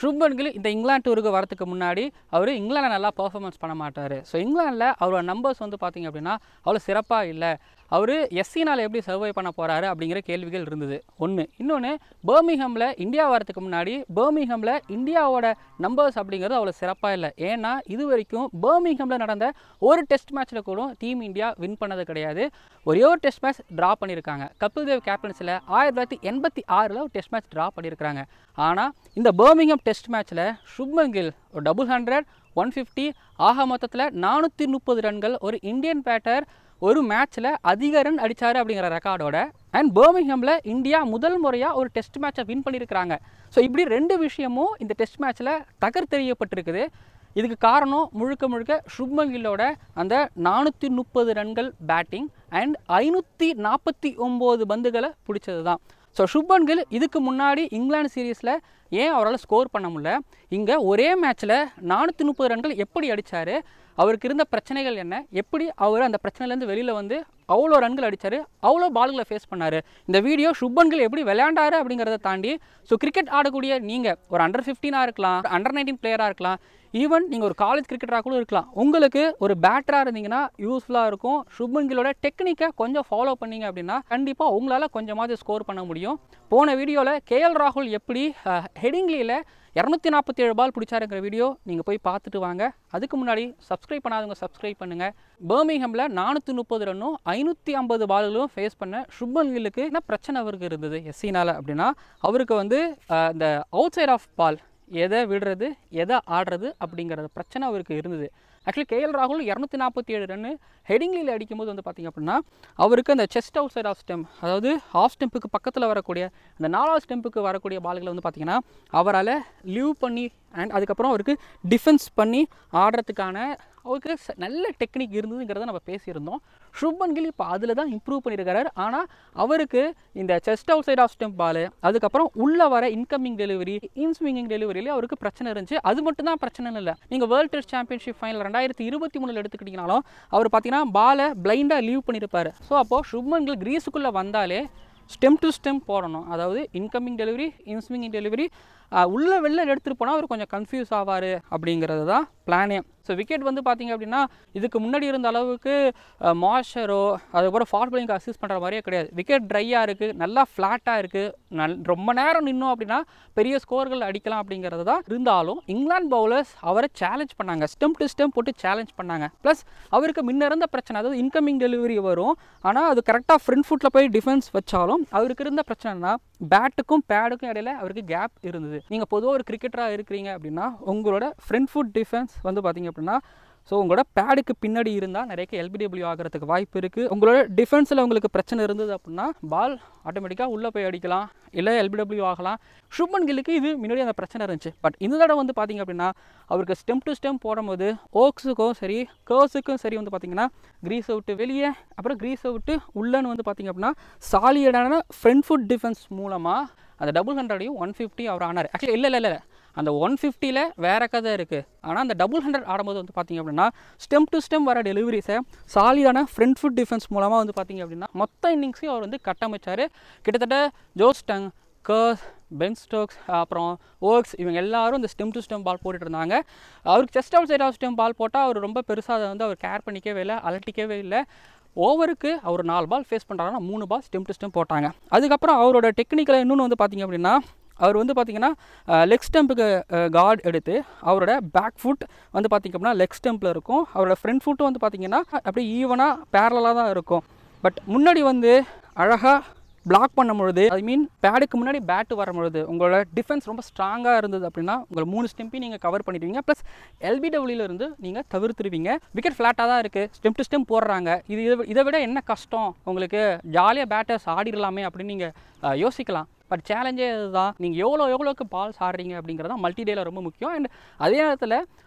சுப்மன் கில் இந்த இங்கிலாந்து டூருக்கு வரதுக்கு முன்னாடி அவர் இங்கிலாந்தில் நல்லா பர்ஃபார்மன்ஸ் பண்ண மாட்டார். ஸோ இங்கிலாந்தில் அவரோட நம்பர்ஸ் வந்து பார்த்திங்க அப்படின்னா அவ்வளோ சிறப்பாக இல்லை. அவர் எஸ்சினால் எப்படி சர்வை பண்ண போகிறாரு அப்படிங்கிற கேள்விகள் இருந்தது ஒன்று. இன்னொன்று, பர்மிங்ஹாமில் இந்தியா வரதுக்கு முன்னாடி பர்மிங்ஹாமில் இந்தியாவோட நம்பர்ஸ் அப்படிங்கிறது அவ்வளோ சிறப்பாக இல்லை. ஏன்னா இது வரைக்கும் பர்மிங்ஹாமில் நடந்த ஒரு டெஸ்ட் மேட்ச்சில் கூட டீம் இந்தியா வின் பண்ணது கிடையாது. ஒரே ஒரு டெஸ்ட் மேட்ச் ட்ரா பண்ணியிருக்காங்க. கபில் தேவ் கேப்டன்ஸில் 1986 ஒரு டெஸ்ட் மேட்ச் ட்ரா பண்ணியிருக்காங்க. ஆனால் இந்த பர்மிங்ஹாம் டெஸ்ட் மேட்ச்சில் சுப்மன் கில் ஒரு 100, 150 ஆக மொத்தத்தில் 430 ரன்கள் ஒரு இந்தியன் பேட்டர் ஒரு மேட்ச்சில் அதிக ரன் அடித்தார் அப்படிங்கிற ரெக்கார்டோட அண்ட் பர்மிங்ஹாமில் இந்தியா முதல் முறையாக ஒரு டெஸ்ட் மேட்சை வின் பண்ணியிருக்கிறாங்க. ஸோ இப்படி ரெண்டு விஷயமும் இந்த டெஸ்ட் மேட்ச்சில் தகர்த்தெறியப்பட்டிருக்குது. இதுக்கு காரணம் முழுக்க முழுக்க சுப்மன் கில்லோட அந்த 430 ரன்கள் பேட்டிங் அண்ட் 549 பந்துகளை பிடிச்சது தான். ஸோ சுப்மன் கில் இதுக்கு முன்னாடி இங்கிலாந்து சீரீஸில் ஏன் அவரால் ஸ்கோர் பண்ண முடியல, இங்கே ஒரே மேட்ச்சில் 430 ரன்கள் எப்படி அடித்தார், அவருக்கு இருந்த பிரச்சனைகள் என்ன, எப்படி அவர் அந்த பிரச்சனையிலேருந்து வெளியில் வந்து அவ்வளோ ரன்கள் அடித்தார், அவ்வளோ பால்களை ஃபேஸ் பண்ணார். இந்த வீடியோ சுப்மன் கில் எப்படி விளையாண்டாரு அப்படிங்கிறத தாண்டி ஸோ கிரிக்கெட் ஆடக்கூடிய நீங்கள் ஒரு அண்டர் 15 இருக்கலாம், அண்டர் 19 பிளேயராக இருக்கலாம், ஈவன் நீங்கள் ஒரு காலேஜ் கிரிக்கெட்டராக கூட இருக்கலாம், உங்களுக்கு ஒரு பேட்டராக இருந்தீங்கன்னா யூஸ்ஃபுல்லாக இருக்கும். சுப்மன் கில்லோட டெக்னிக்கை கொஞ்சம் ஃபாலோ பண்ணிங்க அப்படின்னா கண்டிப்பாக உங்களால் கொஞ்சமாவது ஸ்கோர் பண்ண முடியும். போன வீடியோவில் KL ராகுல் எப்படி ஹெடிங்லியில் 247 பால் பிடிச்சாருங்கிற வீடியோ நீங்கள் போய் பார்த்துட்டு வாங்க. அதுக்கு முன்னாடி சப்ஸ்கிரைப் பண்ணாதவங்க சப்ஸ்கிரைப் பண்ணுங்கள். பர்மிங்ஹாமில் 430 ரன்னும் 550 பால்களும் ஃபேஸ் பண்ண சுப்மன் கில்லுக்கு என்ன பிரச்சனை அவருக்கு இருந்தது எஸ்சினால் அப்படின்னா, அவருக்கு வந்து இந்த அவுட் சைட் ஆஃப் பால் எதை விடுறது எதை ஆடுறது அப்படிங்கிற பிரச்சனை அவருக்கு இருந்தது. ஆக்சுவலி KL ராகுல் 247 ரன்னு ஹெடிங்லியில் அடிக்கும்போது வந்து பார்த்திங்க அப்படின்னா அவருக்கு அந்த chest outside off stump, அதாவது ஆஃப் ஸ்டெம்புக்கு பக்கத்தில் வரக்கூடிய அந்த 4வது ஸ்டெம்புக்கு வரக்கூடிய பால்களை வந்து பார்த்திங்கன்னா அவரால் லீவ் பண்ணி அண்ட் அதுக்கப்புறம் அவருக்கு டிஃபென்ஸ் பண்ணி ஆடுறதுக்கான அவருக்கு நல்ல டெக்னிக் இருந்ததுங்கிறத நம்ம பேசியிருந்தோம். சுப்மன் கில் இப்போ அதில் தான் இம்ப்ரூவ் பண்ணியிருக்காரு. ஆனால் அவருக்கு இந்த chest outside off stump ball, அதுக்கப்புறம் உள்ளே வர இன்கமிங் டெலிவரி, இன்ஸ்விங்கிங் டெலிவரியிலே அவருக்கு பிரச்சனை இருந்துச்சு. அது மட்டும் தான் பிரச்சனை இல்லை. நீங்கள் வேர்ல்டு டெஸ்ட் சாம்பியன்ஷிப் ஃபைனல் 2023 எடுத்துக்கிட்டிங்கனாலும் அவர் பார்த்தீங்கன்னா பாலை பிளைண்டாக லீவ் பண்ணியிருப்பார். ஸோ அப்போது சுப்மன் கில் கிரீஸுக்குள்ளே வந்தாலே ஸ்டெம் டு ஸ்டெம் போடணும். அதாவது இன்கமிங் டெலிவரி, இன்ஸ்விங்கிங் டெலிவரி உள்ளே வெளில எடுத்துகிட்டு போனால் அவர் கொஞ்சம் கன்ஃபியூஸ் ஆவார் அப்படிங்கிறது தான் பிளானே. ஸோ விக்கெட் வந்து பார்த்திங்க அப்படின்னா இதுக்கு முன்னாடி இருந்த அளவுக்கு மாஷரோ அதுக்கப்புறம் ஃபாஸ்ட் பவுலிங்க்கு அசிஸ்ட் பண்ணுற மாதிரியே கிடையாது. விக்கெட் ட்ரையாக இருக்குது, நல்லா ஃப்ளாட்டாக இருக்குது, ரொம்ப நேரம் நின்னோம் அப்படின்னா பெரிய ஸ்கோர்கள் அடிக்கலாம் அப்படிங்கிறது தான். இருந்தாலும் இங்கிலாந்து பவுலர்ஸ் அவரை சேலஞ்ச் பண்ணாங்க, ஸ்டெம் டு ஸ்டெம் போட்டு சேலஞ்ச் பண்ணாங்க. ப்ளஸ் அவருக்கு முன்ன இருந்த பிரச்சனை, அதாவது இன்கமிங் டெலிவரி வரும், ஆனால் அது கரெக்டாக ஃப்ரண்ட் ஃபுட்டில் போய் டிஃபென்ஸ் வச்சாலும் அவருக்கு இருந்த பிரச்சனைனா பேட்டுக்கும் பேடுக்கும் இடையில அவருக்கு கேப் இருந்தது. நீங்கள் பொதுவாக ஒரு கிரிக்கெட்டராக இருக்கிறீங்க அப்படின்னா உங்களோட ஃப்ரண்ட் ஃபுட் டிஃபென்ஸ் வந்து பார்த்திங்க அப்படின்னா ஸோ உங்களோட பேடுக்கு பின்னாடி இருந்தால் நிறைய LBW ஆகிறதுக்கு வாய்ப்பு இருக்குது. உங்களோட டிஃபென்ஸில் உங்களுக்கு பிரச்சனை இருந்தது அப்படின்னா பால் ஆட்டோமேட்டிக்காக உள்ளே போய் அடிக்கலாம், இல்லை LBW ஆகலாம். சுப்மன் கில்லுக்கு இது முன்னாடி அந்த பிரச்சனை இருந்துச்சு. பட் இந்த தடவை வந்து பார்த்திங்க அப்படின்னா அவருக்கு ஸ்டெம் டு ஸ்டெம் போடும்போது ஓக்ஸுக்கும் சரி கர்ஸுக்கும் சரி வந்து பார்த்திங்கன்னா கிரீஸை விட்டு வெளியே அப்புறம் கிரீஸை விட்டு உள்ளன்னு வந்து பார்த்திங்க அப்படின்னா சாலியடான ஃப்ரண்ட் ஃபுட் டிஃபென்ஸ் மூலமாக அந்த 100 150 அவர் ஆனார். ஆக்சுவலி இல்லை அந்த 150ல் வேறு கதை இருக்குது. ஆனால் அந்த 100 ஆடும்போது வந்து பார்த்திங்க அப்படின்னா ஸ்டெம் டு ஸ்டெம் வர டெலிவரிஸை சாலிடான ஃப்ரண்ட் ஃபுட் டிஃபென்ஸ் மூலமாக வந்து பார்த்திங்க அப்படின்னா மொத்த இன்னிங்ஸையும் அவர் வந்து கட்டமைச்சார். கிட்டத்தட்ட ஜோ ஸ்டங், கர்ஸ், பென் ஸ்டோக்ஸ், அப்புறம் ஓக்ஸ் இவங்க எல்லாரும் இந்த ஸ்டெம் டு ஸ்டெம் பால் போட்டுட்டு இருந்தாங்க. அவருக்கு chest outside off stump ball போட்டால் அவர் ரொம்ப பெருசாக அதை வந்து அவர் கேர் பண்ணிக்கவே இல்லை, அலட்டிக்கவே இல்லை. ஓவருக்கு அவர் 4 பால் ஃபேஸ் பண்ணுறாங்கன்னா 3 பால் ஸ்டெம் டு ஸ்டெம் போட்டாங்க. அதுக்கப்புறம் அவரோட டெக்னிக்கில் இன்னொன்று வந்து பார்த்திங்க அப்படின்னா அவர் வந்து பார்த்திங்கன்னா லெக் ஸ்டெம்புக்கு கார்டு எடுத்து அவரோட பேக் ஃபுட் வந்து பார்த்திங்க அப்படின்னா லெக் ஸ்டெம்பில் இருக்கும், அவரோட ஃப்ரண்ட் ஃபுட்டும் வந்து பார்த்திங்கன்னா அப்படியே ஈவனாக பேரலாக தான் இருக்கும். பட் முன்னாடி வந்து அழகாக பிளாக் பண்ணும்பொழுது, ஐ மீன் பேடுக்கு முன்னாடி பேட்டு வரும்பொழுது உங்களோட டிஃபென்ஸ் ரொம்ப ஸ்ட்ராங்காக இருந்தது அப்படின்னா உங்களை 3 ஸ்டெம்பையும் நீங்கள் கவர் பண்ணிடுவீங்க. ப்ளஸ் LBWலேருந்து நீங்கள் தவிர்த்துருவீங்க. விக்கெட் ஃப்ளாட்டாக தான் இருக்குது, ஸ்டெம் டு ஸ்டெம் போடுறாங்க, இதை விட என்ன கஷ்டம் உங்களுக்கு, ஜாலியாக பேட்டர்ஸ் ஆடிடலாமே அப்படின்னு நீங்கள் யோசிக்கலாம். பட் சேலஞ்சே இதுதான், நீங்கள் எவ்வளோக்கு பால்ஸ் ஆடுறீங்க அப்படிங்கிறது தான் மல்டி டேயில் ரொம்ப முக்கியம். அண்ட் அதே நேரத்தில்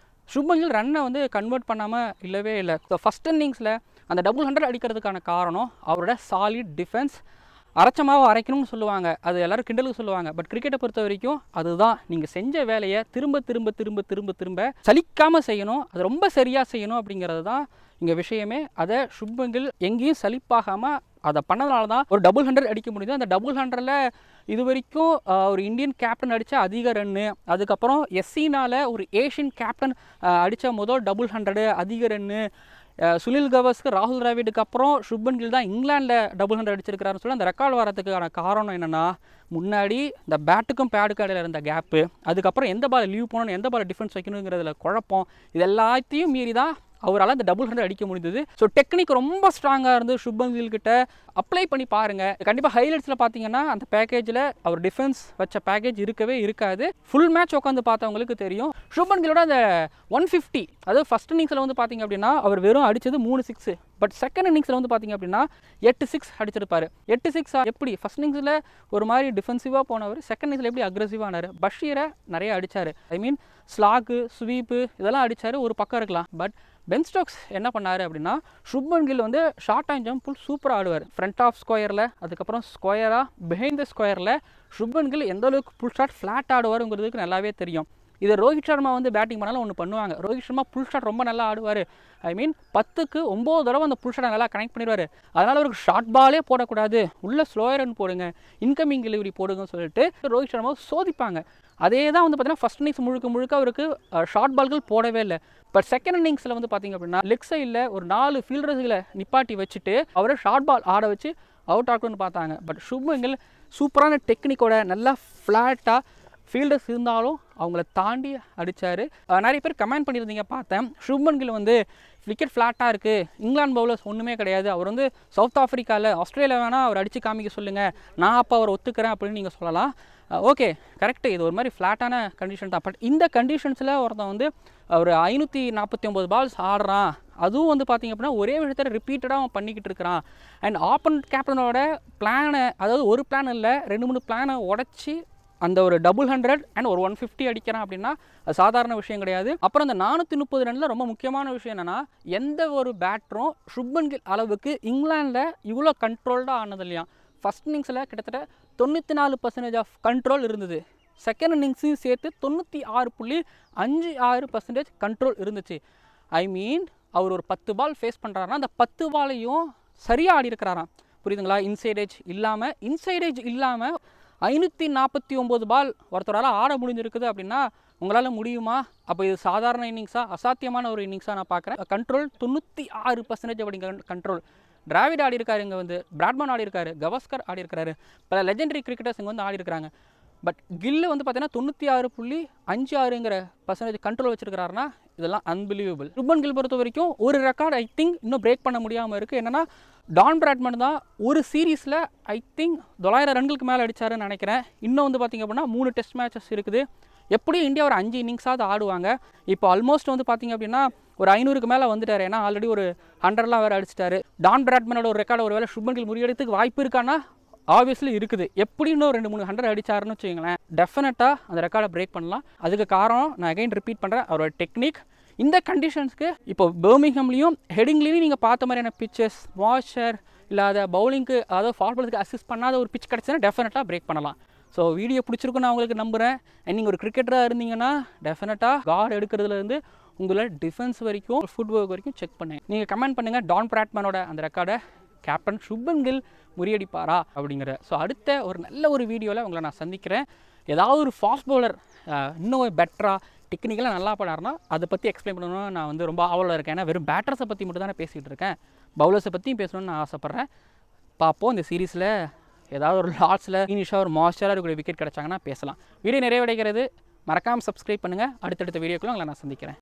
சுப்மன் கில் ரன்னை வந்து கன்வெர்ட் பண்ணாமல் இல்லவே இல்லை. ஸோ ஃபஸ்ட் இன்னிங்ஸில் அந்த 100 அடிக்கிறதுக்கான காரணம் அவரோட சாலிட் டிஃபென்ஸ். அரைச்ச மாவு அரைக்கணும்னு சொல்லுவாங்க, அது எல்லாரும் கிண்டலுக்கு சொல்லுவாங்க. பட் கிரிக்கெட்டை பொறுத்த வரைக்கும் அதுதான், நீங்கள் செஞ்ச வேலையை திரும்ப திரும்ப திரும்ப திரும்ப திரும்ப சலிக்காமல் செய்யணும், அது ரொம்ப சரியாக செய்யணும் அப்படிங்கிறது தான் இங்கே விஷயமே. அதை சுப்மன் கில் எங்கேயும் சலிப்பாகாமல் அதை பண்ணதுனால தான் ஒரு 100 அடிக்க முடியுது. அந்த 100ல் இது வரைக்கும் ஒரு இந்தியன் கேப்டன் அடித்த அதிக ரன்னு, அதுக்கப்புறம் எஸ்சினால் ஒரு ஏஷியன் கேப்டன் அடித்த முதல் 100 அதிக ரன்னு, சுனில் கவாஸ்கர் ராகுல் டிராவிடுக்கு அப்புறம் சுப்மன் கில் தான் இங்கிலாண்டில் 100 அடிச்சிருக்கிறாருன்னு சொல்லி அந்த ரெக்கார்டு வரதுக்கான காரணம் என்னென்னா, முன்னாடி இந்த பேட்டுக்கும் பேடுக்கும் இடையில இருந்த கேப்பு, அதுக்கப்புறம் எந்த பால் லீவ் போகணும் எந்த பால் டிஃபென்ஸ் வைக்கணுங்கிறதுல குழப்பம், இது எல்லாத்தையும் மீறி தான் அவரால் அந்த 100 அடிக்க முடிந்தது. ஸோ டெக்னிக் ரொம்ப ஸ்ட்ராங்காக இருந்து சுப்மன் கில் கிட்ட அப்ளை பண்ணி பாருங்கள். கண்டிப்பாக ஹைலைட்ஸில் பார்த்தீங்கன்னா அந்த பேக்கேஜில் அவர் டிஃபென்ஸ் வச்ச பேக்கேஜ் இருக்கவே இருக்காது. ஃபுல் மேட்ச் உட்காந்து பார்த்தவங்களுக்கு தெரியும். சுப்மன் கில்லோட அந்த 150, அதாவது ஃபஸ்ட் இன்னிங்ஸில் வந்து பார்த்தீங்க அப்படின்னா அவர் வெறும் அடித்தது 3 6, பட் செகண்ட் இன்னிங்ஸில் வந்து பார்த்தீங்க அப்படின்னா 8 6 அடிச்சிருப்பார். 8 6 எப்படி ஃபஸ்ட் இன்னிங்ஸில் ஒரு மாதிரி டிஃபென்சிவாக போனவர் செகண்ட் இன்னிங்ஸில் எப்படி அக்ரெசிவாக ஆனார். பஷீரை நிறைய அடித்தார், ஐ மீன் ஸ்லாக்கு ஸ்வீப்பு இதெல்லாம் அடித்தார், ஒரு பக்கம் இருக்கலாம். பட் பென் ஸ்டோக்ஸ் என்ன பண்ணார் அப்படின்னா, சுப்மன் கில் வந்து ஷார்ட் அண்ட் ஜம்ப் புல் சூப்பராக ஆடுவார். ஃப்ரண்ட் ஆஃப் ஸ்கொயரில், அதுக்கப்புறம் ஸ்கொயராக பிஹைண்ட் த ஸ்கொயரில் சுப்மன் கில் எந்த அளவுக்கு புல் ஷாட் ஃப்ளாட் ஆடுவாருங்கிறதுக்கு நல்லாவே தெரியும். இதை ரோஹித் சர்மா வந்து பேட்டிங் பண்ணாலும் ஒன்று பண்ணுவாங்க. ரோஹித் சர்மா புல் ஷாட் ரொம்ப நல்லா ஆடுவார், ஐ மீன் 10க்கு 9 தடவை அந்த புல் ஷாட்டை நல்லா கனெக்ட் பண்ணிடுவார். அதனால் அவருக்கு ஷார்ட் பாலே போடக்கூடாது, உள்ளே ஸ்லோயர் ரன் போடுங்க, இன்கமிங் டெலிவரி போடுங்கன்னு சொல்லிட்டு ரோஹித் சர்மாவை சோதிப்பாங்க. அதே தான் வந்து பார்த்தீங்கன்னா ஃபஸ்ட் இன்னிங்ஸ் முழுக்க அவருக்கு ஷார்ட் பால்கள் போடவே இல்லை. பட் செகண்ட் இன்னிங்ஸில் வந்து பார்த்தீங்க அப்படின்னா லெக் சைடில் ஒரு 4 ஃபீல்டர்ஸுகளை நிப்பாட்டி வச்சுட்டு அவரை ஷார்ட் பால் ஆட வச்சு அவுட் ஆகணும்னு பார்த்தாங்க. பட் சுப்மன் கில் சூப்பரான டெக்னிக்கோட நல்லா ஃப்ளாட்டாக ஃபீல்டர்ஸ் இருந்தாலும் அவங்கள தாண்டி அடித்தார். நிறைய பேர் கமெண்ட் பண்ணியிருந்தீங்க பார்த்தேன், சுப்மன் கில் வந்து விக்கெட் ஃப்ளாட்டாக இருக்குது, இங்கிலாந்து பவுலர்ஸ் ஒன்றுமே கிடையாது, அவர் வந்து சவுத் ஆஃப்ரிக்காவில் ஆஸ்திரேலியா வேணால் அவர் அடித்து காமிக்க சொல்லுங்கள், நான் அப்போ அவர் ஒத்துக்கிறேன் அப்படின்னு நீங்கள் சொல்லலாம். ஓகே கரெக்டு, இது ஒரு மாதிரி ஃப்ளாட்டான கண்டிஷன் தான். பட் இந்த கண்டிஷன்ஸில் ஒருத்தன் வந்து ஒரு 549 பால்ஸ் ஆடுறான், அதுவும் வந்து பார்த்திங்க அப்படின்னா ஒரே விஷயத்தை ரிப்பீட்டடாக அவன் பண்ணிக்கிட்டு இருக்கிறான். அண்ட் ஆப்போனன்ட் கேப்டனோட பிளானை, அதாவது ஒரு பிளான் இல்லை 2-3 பிளானை உடச்சி அந்த ஒரு 100 அண்ட் ஒரு 150 அடிக்கிறான் அப்படின்னா அது சாதாரண விஷயம் கிடையாது. அப்புறம் அந்த 430 ரனில் ரொம்ப முக்கியமான விஷயம் என்னென்னா, எந்த ஒரு பேட்டரும் சுப்மன் கில் அளவுக்கு இங்கிலாண்டில் இவ்வளோ கண்ட்ரோல்டாக ஆனது இல்லையா. ஃபஸ்ட் இன்னிங்ஸில் கிட்டத்தட்ட 94% ஆஃப் கண்ட்ரோல் இருந்தது, செகண்ட் இன்னிங்ஸையும் சேர்த்து 96.56% கண்ட்ரோல் இருந்துச்சு. ஐ மீன் அவர் ஒரு 10 பால் ஃபேஸ் பண்ணுறாருன்னா அந்த 10 பாலையும் சரியாக ஆடி இருக்கிறாராம், புரியுதுங்களா. இன்சைட் ஏஜ் இல்லாமல் 549 பால் ஒருத்தரால் ஆட முடிஞ்சிருக்குது அப்படின்னா உங்களால் முடியுமா? அப்போ இது சாதாரண இன்னிங்ஸாக, அசாத்தியமான ஒரு இன்னிங்ஸாக நான் பார்க்குறேன். கண்ட்ரோல் 96% அப்படிங்கிற கண்ட்ரோல். டிராவிட் ஆடி இருக்காரு, இங்கே வந்து பிராட்மன் ஆடி இருக்காரு, கவாஸ்கர் ஆடி இருக்காரு, பல லெஜெண்டரி கிரிக்கெட்டர்ஸ் இங்கே வந்து ஆடி இருக்காங்க. பட் கில்லு வந்து பார்த்தீங்கன்னா 96.56% கண்ட்ரோல் வச்சிருக்கிறாருன்னா இதெல்லாம் அன்பிலீவபிள். சுப்மன் கில் பொறுத்த வரைக்கும் ஒரு ரெக்கார்டு ஐ திங்க் இன்னும் பிரேக் பண்ண முடியாமல் இருக்குது. என்னென்னா டான் பிராட்மன் தான் ஒரு சீரீஸில் ஐ திங்க் 900 ரன்களுக்கு மேலே அடித்தாருன்னு நினைக்கிறேன். இன்னும் வந்து பார்த்திங்க அப்படின்னா 3 டெஸ்ட் மேட்சஸ் இருக்குது. எப்படியும் இந்தியா ஒரு 5 இன்னிங்ஸாவது ஆடுவாங்க. இப்போ ஆல்மோஸ்ட் வந்து பார்த்திங்க அப்படின்னா ஒரு 500க்கு மேலே வந்துட்டார், ஏன்னா ஆல்ரெடி ஒரு 100லாம் வேறு அடிச்சிட்டாரு. டான் பிராட்மனோட ஒரு ரெக்கார்டு ஒரு வேளை சுப்மன் கில் முறியடித்துக்கு வாய்ப்பு இருக்கான்னா ஆப்வியஸ்லி இருக்குது. எப்படி இன்னும் 2-3 100 அடிச்சாருன்னு வச்சுக்கோங்களேன், டெஃபினட்டாக அந்த ரெக்கார்டை பிரேக் பண்ணலாம். அதுக்கு காரணம் நான் அகைன் ரிப்பீட் பண்ணுறேன், அவரோட டெக்னிக். இந்த கண்டிஷன்ஸ்க்கு இப்போ பர்மிங்ஹம்லேயும் ஹெடிங்லேயும் நீங்கள் பார்த்த மாதிரியான பிச்சஸ், வாஷர் இல்லாத பவுலிங்க்கு, அதாவது ஃபாஸ்ட் பாலுக்கு அசிஸ்ட் பண்ணாத ஒரு பிச் கிடச்சுன்னா டெஃபினட்டாக பிரேக் பண்ணலாம். ஸோ வீடியோ பிடிச்சிருக்குன்னு நான் உங்களுக்கு நம்புகிறேன். அண்ட் நீங்கள் ஒரு கிரிக்கெட்டராக இருந்தீங்கன்னா டெஃபினட்டாக கார்டு எடுக்கிறதுலேருந்து உங்களை டிஃபென்ஸ் வரைக்கும் ஃபுட் ஒர்க் வரைக்கும் செக் பண்ணுங்கள். நீங்கள் கமெண்ட் பண்ணுங்கள், டான் பிராட்மனோட அந்த ரெக்கார்டை கேப்டன் சுப்மன் கில் முறியடிப்பாரா அப்படிங்கிற. ஸோ அடுத்த ஒரு நல்ல ஒரு வீடியோவில் உங்களை நான் சந்திக்கிறேன். ஏதாவது ஒரு ஃபாஸ்ட் பவுலர் இன்னும் பெட்டராக டெக்னிக்கலாக நல்லா பண்ணாருன்னா அதை பற்றி எக்ஸ்பிளைன் பண்ணணும்னு நான் வந்து ரொம்ப ஆவலாக இருக்கேன். ஏன்னா வெறும் பேட்டர்ஸை பற்றி மட்டும் தானே பேசிகிட்டு இருக்கேன், பவுலர்ஸை பற்றியும் பேசணும்னு நான் ஆசைப்பட்றேன். பார்ப்போம் இந்த சீரீஸில் ஏதாவது ஒரு லாட்ஸில் ஃபினிஷாக ஒரு மாஸ்டராக இருக்கிற விக்கெட் கிடச்சாங்கன்னா பேசலாம். வீடியோ நிறைவடைகிறது. மறக்காமல் சப்ஸ்கிரைப் பண்ணுங்கள். அடுத்தடுத்த வீடியோக்குள்ள உங்களை நான் சந்திக்கிறேன்.